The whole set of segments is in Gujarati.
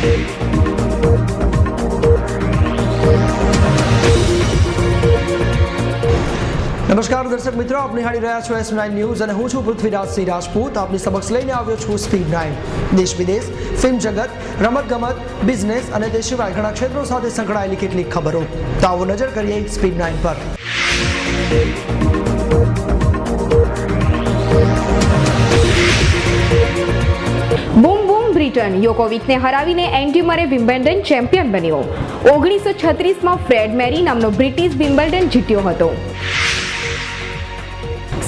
નમસ્કાર દર્શક મિત્રો, આપ નિહાળી રહ્યા છો S9 ન્યૂઝ અને હું છું પૃથ્વીરાજસિંહ રાજપૂત. આપની સમક્ષ લઈને આવ્યો છું સ્પીડ 9. દેશ વિદેશ, ફિલ્મ જગત, રમતગમત, બિઝનેસ અને તે સિવાય ઘણા ક્ષેત્રો સાથે સંકળાયેલી કેટલીક ખબરો. તો આવો નજર કરીએ સ્પીડ 9 પર. બૂમ બૂમ બ્રિટન યોકોવિચને હરાવીને એન્ડી મરે વિમ્બલ્ડન ચેમ્પિયન બન્યો. 1936માં ફ્રેડ મેરી નામનો બ્રિટિશ વિમ્બલ્ડન જીત્યો હતો.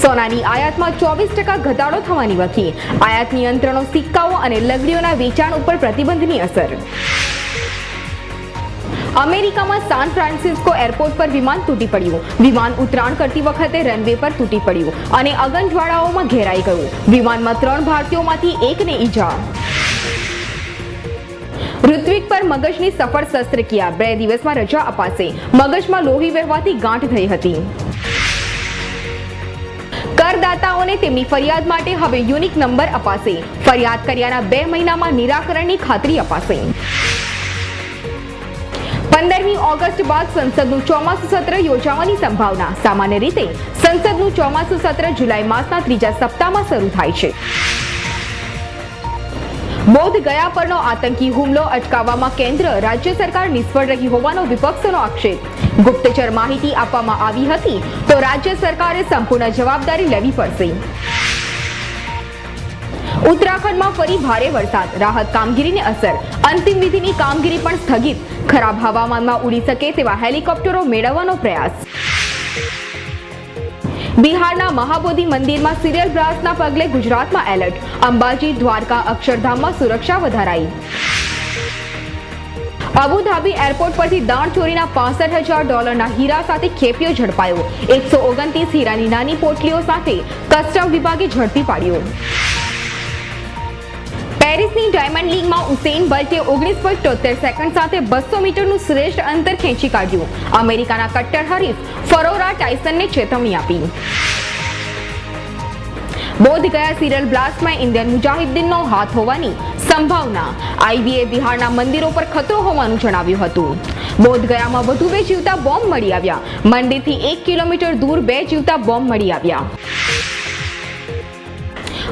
સોનાની આયાતમાં 24% ઘટાડો થવાની વકી. આયાત નિયંત્રણો, સિક્કાઓ અને લગડીઓના વેચાણ ઉપર પ્રતિબંધની અસર. અમેરિકામાં સાન ફ્રાન્સિસ્કો એરપોર્ટ પર વિમાન તૂટી પડ્યું. વિમાન ઉતરાણ કરતી વખતે રનવે પર તૂટી પડ્યું અને અગનજ્વાળાઓમાં ઘેરાઈ ગયું. વિમાનમાં 3 ભારતીયોમાંથી એકને ઈજા. ઋત્વિક પર મગજની સફળ શસ્ત્રક્રિયા. 2 દિવસમાં રજા અપાશે. મગજમાં લોહી વહેવાથી ગાંઠ થઈ હતી. કરદાતાઓને તેમની ફરિયાદ માટે હવે યુનિક નંબર અપાશે. ફરિયાદ કર્યાના 2 મહિનામાં નિરાકરણની ખાતરી અપાશે. 15મી ઓગસ્ટ બાદ સંસદનું ચોમાસું સત્ર યોજાવાની સંભાવના. સામાન્ય રીતે સંસદનું ચોમાસું સત્ર જુલાઈ માસના 3જા સપ્તાહમાં શરૂ થાય છે. બોધ ગયા પરનો આતંકી હુમલો અટકાવવામાં કેન્દ્ર રાજ્ય સરકાર નિષ્ફળ રહી હોવાનો વિપક્ષનો આક્ષેપ. ગુપ્તચર માહિતી આપવામાં આવી હતી તો રાજ્ય સરકારે સંપૂર્ણ જવાબદારી લેવી પડશે. ઉત્તરાખંડમાં ફરી ભારે વરસાદ. રાહત કામગીરીને અસર. અંતિમ વિધિની કામગીરી પણ સ્થગિત. ખરાબ હવામાનમાં ઉડી શકે તેવા હેલિકોપ્ટરો મેળવવાનો પ્રયાસ. બિહારના મહાબોધિ મંદિરમાં સિરિયલ બ્લાસ્ટના પગલે ગુજરાતમાં એલર્ટ. અંબાજી, દ્વારકા, અક્ષરધામમાં સુરક્ષા વધારાઈ. અબુધાબી એરપોર્ટ પરથી દાણચોરીના $65,000 હીરા સાથે ખેપિયો ઝડપાયો. 129 હીરાની નાની પોટલીઓ સાથે કસ્ટમ વિભાગે ઝડપી પાડ્યો. પેરિસની ડાયમંડ લીગમાં ઉસેન બોલ્ટે 19.73 સેકન્ડ સાથે 200 મીટરનું શ્રેષ્ઠ અંતર ખેંચી કાઢ્યું. અમેરિકાના કટ્ટર હરીફ ફરોરા ટાઇસનને ચેતવણી આપી. બોધ ગયા સિરિયલ બ્લાસ્ટમાં ઇન્ડિયન મુજાહિદ્દીનનો હાથ હોવાની સંભાવના. આઈબીએ બિહારના મંદિરો પર ખતરો હોવાનું જણાવ્યું હતું. બોધ ગયામાં વધુ 2 જીવતા બોમ્બ મળી આવ્યા. મંદિરથી 1 કિલોમીટર દૂર 2 જીવતા બોમ્બ મળી આવ્યા.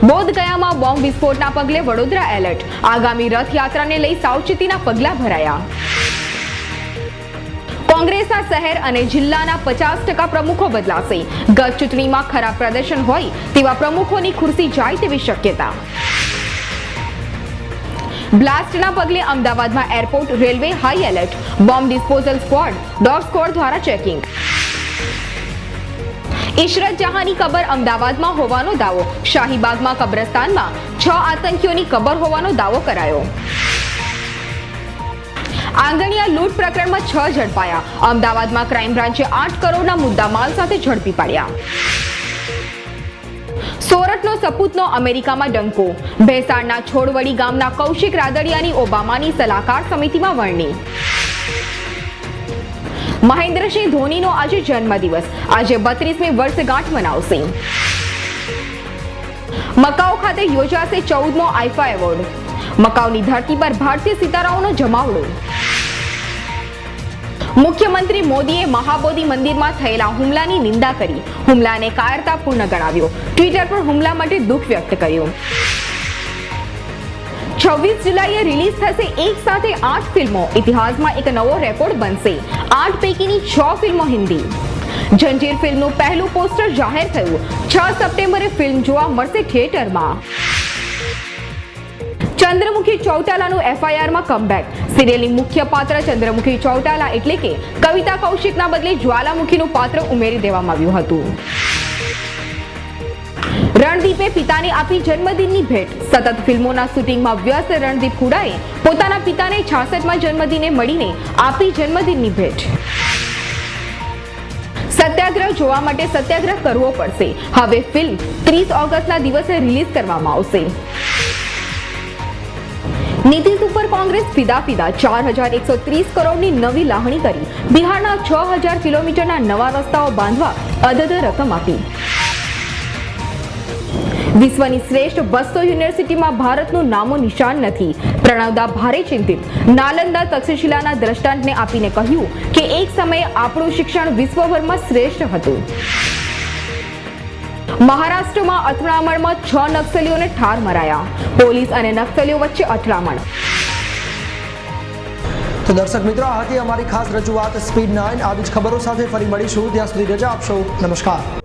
બોધ ગયામાં બોમ્બ વિસ્ફોટના પગલે વડોદરા એલર્ટ. આગામી રથયાત્રાને લઈ સાવચેતીના પગલાં ભરાયા. કોંગ્રેસના શહેર અને જિલ્લાના 50% પ્રમુખો બદલાશે. ગત ચૂંટણીમાં ખરાબ પ્રદર્શન હોય તેવા પ્રમુખોની ખુરશી જાય તેવી શક્યતા. બ્લાસ્ટના પગલે અમદાવાદમાં airport, railway high alert. Bomb disposal squad, dog squad દ્વારા ચેકિંગ. ઇશરત જહાંની કબર અમદાવાદમાં હોવાનો દાવો. શાહીબાગમાં કબ્રસ્તાનમાં 6 આતંકીઓની કબર હોવાનો દાવો કરાયો. આંગણિયા લૂંટ પ્રકરણમાં 6 ઝડપાયા. અમદાવાદમાં ક્રાઇમ બ્રાન્ચે 8 કરોડના મુદ્દામાલ સાથે ઝડપી પાડ્યા. સોરઠનો સપૂતનો અમેરિકામાં ડંકો. ભેસાણના છોડવડી ગામના કૌશિક રાદડિયાની ઓબામાની સલાહકાર સમિતિમાં વરણી. મહેન્દ્રસિંહ ધોનીનો આજે જન્મદિવસ. આજે 32મી વર્ષગાંઠ મનાવશે. મકાઉ ખાતે યોજાશે 14મો આઈફા એવોર્ડ. મકાઉની ધરતી પર ભારતીય સિતારાઓનો જમાવડો. મુખ્યમંત્રી મોદીએ મહાબોધિ મંદિરમાં થયેલા હુમલાની નિંદા કરી. હુમલાને કાયરતાપૂર્ણ ગણાવ્યો. ટ્વિટર પર હુમલા માટે દુઃખ વ્યક્ત કર્યું. 26 જુલાઈએ રિલીઝ થશે એક સાથે 8 ફિલ્મો. ઇતિહાસમાં એક નવો રેકોર્ડ બનશે. 8 પૈકીની 6 ફિલ્મો હિન્દી. જંજીર ફિલ્મનું પહેલું પોસ્ટર જાહેર થયું. 6 સપ્ટેમ્બરે ફિલ્મ જોવા મળશે થિયેટરમાં. ચંદ્રમુખી ચૌટાલાનું એફઆઈઆરમાં કમબેક. સિરિયલની મુખ્ય પાત્ર ચંદ્રમુખી ચૌટાલા એટલે કે કવિતા કૌશિકના બદલે જ્વાલામુખીનું પાત્ર ઉમેરી દેવામાં આવ્યું હતું. રણદીપે પિતાને આપી જન્મદિનની ભેટ. સતત ફિલ્મોના શૂટિંગમાં વ્યસ્ત રણદીપ હુડાએ પોતાના પિતાને 66માં જન્મદિને મળીને આપી જન્મદિનની ભેટ. સત્યાગ્રહ જોવા માટે સત્યાગ્રહ કરવો પડશે. હવે ફિલ્મ 30 ઓગસ્ટના દિવસે રિલીઝ કરવામાં આવશે. નીતિશ ઉપર કોંગ્રેસ ફિદા 4130 કરોડની નવી લાગણી કરી. બિહારના 6000 કિલોમીટરના નવા રસ્તાઓ બાંધવા અધધ રકમ આપી. વિશ્વની શ્રેષ્ઠ 200 યુનિવર્સિટીમાં ભારતનું નામો નિશાન નથી. પ્રણવદા ભારે ચિંતિત. નાલંદા તક્ષશિલાના દ્રષ્ટાંતને આપીને કહ્યું કે એક સમયે આપણું શિક્ષણ વિશ્વભરમાં શ્રેષ્ઠ હતું. મહારાષ્ટ્રમાં અથડામણમાં 6 નક્સલીઓને ઠાર મરાયા. પોલીસ અને નક્સલીઓ વચ્ચે અથડામણ. તો દર્શક મિત્રો, આ હતી અમારી ખાસ રજૂઆત સ્પીડ 9. આવી જ ખબરો સાથે ફરી મળીશું. ત્યાં સુધી રજા આપશો. નમસ્કાર.